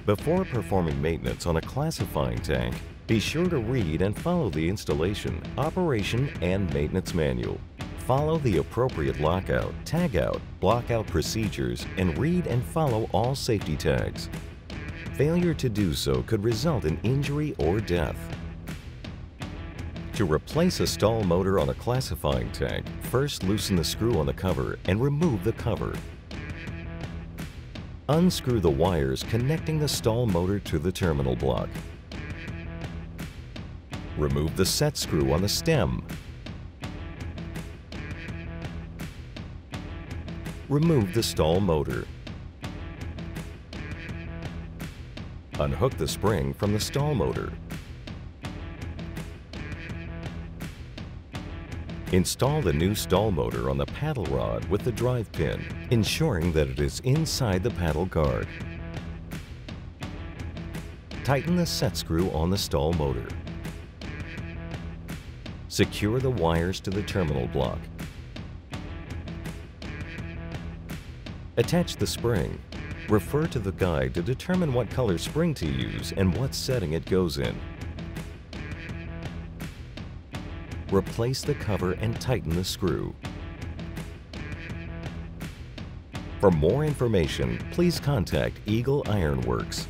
Before performing maintenance on a classifying tank, be sure to read and follow the installation, operation, and maintenance manual. Follow the appropriate lockout, tagout, blockout procedures, and read and follow all safety tags. Failure to do so could result in injury or death. To replace a stall motor on a classifying tank, first loosen the screw on the cover and remove the cover. Unscrew the wires connecting the stall motor to the terminal block. Remove the set screw on the stem. Remove the stall motor. Unhook the spring from the stall motor. Install the new stall motor on the paddle rod with the drive pin, ensuring that it is inside the paddle guard. Tighten the set screw on the stall motor. Secure the wires to the terminal block. Attach the spring. Refer to the guide to determine what color spring to use and what setting it goes in. Replace the cover and tighten the screw. For more information, please contact Eagle Iron Works.